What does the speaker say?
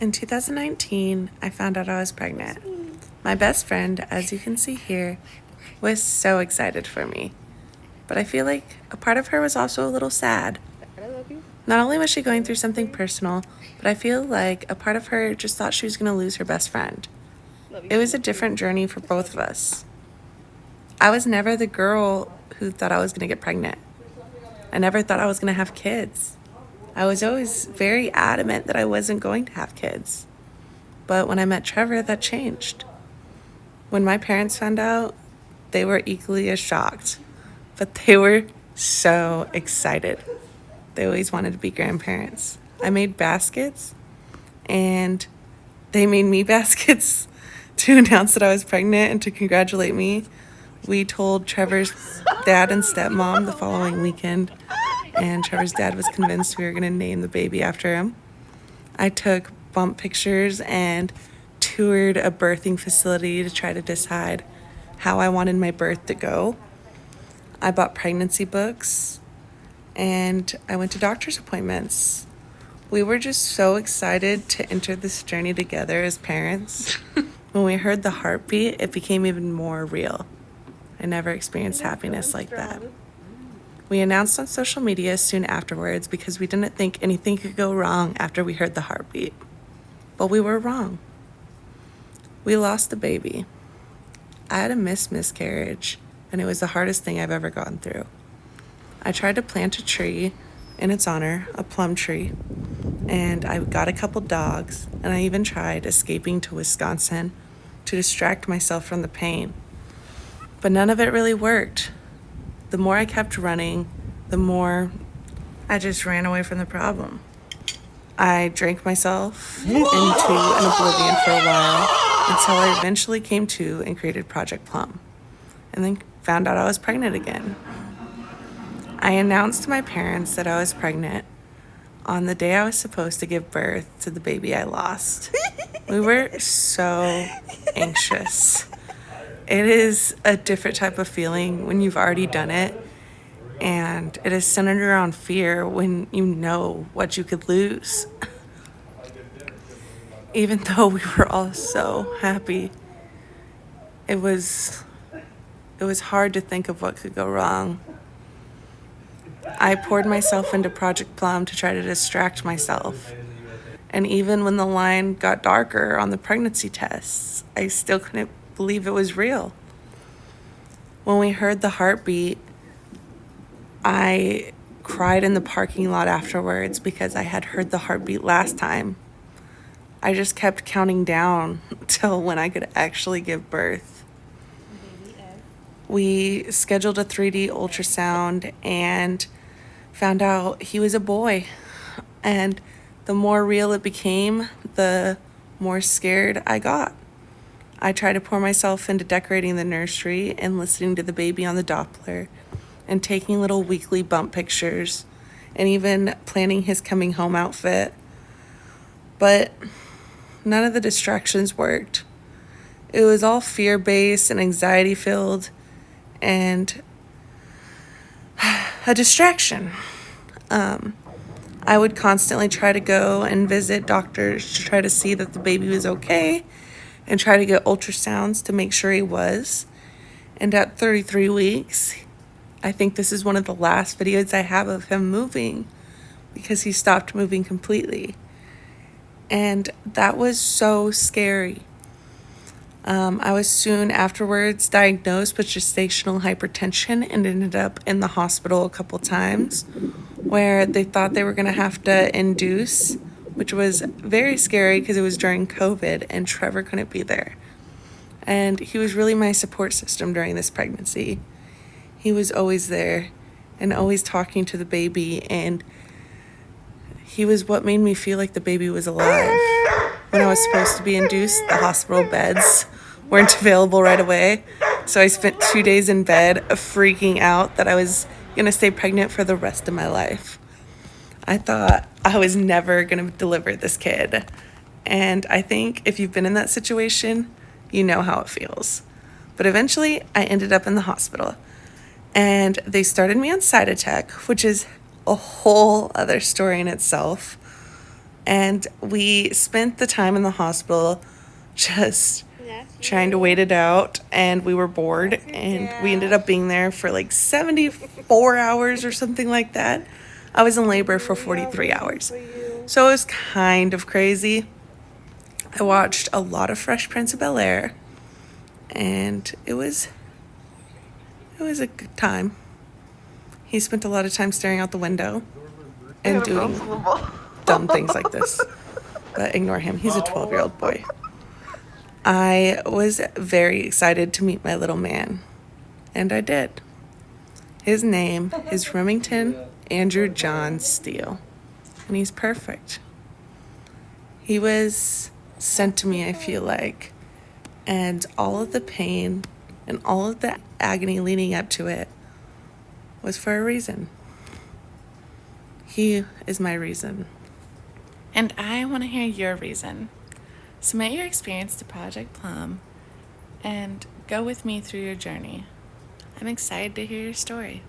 In 2019, I found out I was pregnant. My best friend, as you can see here, was so excited for me. But I feel like a part of her was also a little sad. Not only was she going through something personal, but I feel like a part of her just thought she was going to lose her best friend. It was a different journey for both of us. I was never the girl who thought I was going to get pregnant. I never thought I was going to have kids. I was always very adamant that I wasn't going to have kids. But when I met Trevor, that changed. When my parents found out, they were equally as shocked, but they were so excited. They always wanted to be grandparents. I made baskets, and they made me baskets to announce that I was pregnant and to congratulate me. We told Trevor's dad and stepmom the following weekend, and Trevor's dad was convinced we were going to name the baby after him. I took bump pictures and toured a birthing facility to try to decide how I wanted my birth to go. I bought pregnancy books, and I went to doctor's appointments. We were just so excited to enter this journey together as parents. When we heard the heartbeat, it became even more real. I never experienced happiness like that. We announced on social media soon afterwards because we didn't think anything could go wrong after we heard the heartbeat. But we were wrong. We lost the baby. I had a miscarriage, and it was the hardest thing I've ever gone through. I tried to plant a tree in its honor, a plum tree, and I got a couple dogs, and I even tried escaping to Wisconsin to distract myself from the pain. But none of it really worked. The more I kept running, the more I just ran away from the problem. I drank myself into an oblivion for a while until I eventually came to and created Project Plum, and then found out I was pregnant again. I announced to my parents that I was pregnant on the day I was supposed to give birth to the baby I lost. We were so anxious. It is a different type of feeling when you've already done it, and it is centered around fear when you know what you could lose. Even though we were all so happy, it was hard to think of what could go wrong. I poured myself into Project Plum to try to distract myself. And even when the line got darker on the pregnancy tests, I still couldn't believe it was real. When we heard the heartbeat, I cried in the parking lot afterwards because I had heard the heartbeat last time. I just kept counting down till when I could actually give birth. We scheduled a 3D ultrasound and found out he was a boy. And the more real it became, the more scared I got. I tried to pour myself into decorating the nursery and listening to the baby on the Doppler and taking little weekly bump pictures and even planning his coming home outfit. But none of the distractions worked. It was all fear-based and anxiety-filled and a distraction. I would constantly try to go and visit doctors to try to see that the baby was okay and try to get ultrasounds to make sure he was. And at 33 weeks, I think this is one of the last videos I have of him moving because he stopped moving completely. And that was so scary. I was soon afterwards diagnosed with gestational hypertension and ended up in the hospital a couple times where they thought they were going to have to induce, which was very scary because it was during COVID and Trevor couldn't be there. And he was really my support system during this pregnancy. He was always there and always talking to the baby, and he was what made me feel like the baby was alive. When I was supposed to be induced, the hospital beds weren't available right away. So I spent 2 days in bed freaking out that I was going to stay pregnant for the rest of my life. I thought I was never going to deliver this kid. And I think if you've been in that situation, you know how it feels. But eventually, I ended up in the hospital. And they started me on side attack, which is a whole other story in itself. And we spent the time in the hospital just trying to wait it out, and we were bored, and we ended up being there for like 74 hours or something like that. I was in labor for 43 hours. So it was kind of crazy. I watched a lot of Fresh Prince of Bel-Air, and it was a good time. He spent a lot of time staring out the window and doing dumb things like this. But ignore him. He's a 12-year-old boy. I was very excited to meet my little man, and I did. His name is Remington Andrew John Steele, and he's perfect. He was sent to me, I feel like, and all of the pain and all of the agony leading up to it was for a reason. He is my reason. And I want to hear your reason. Submit your experience to Project Plum and go with me through your journey. I'm excited to hear your story.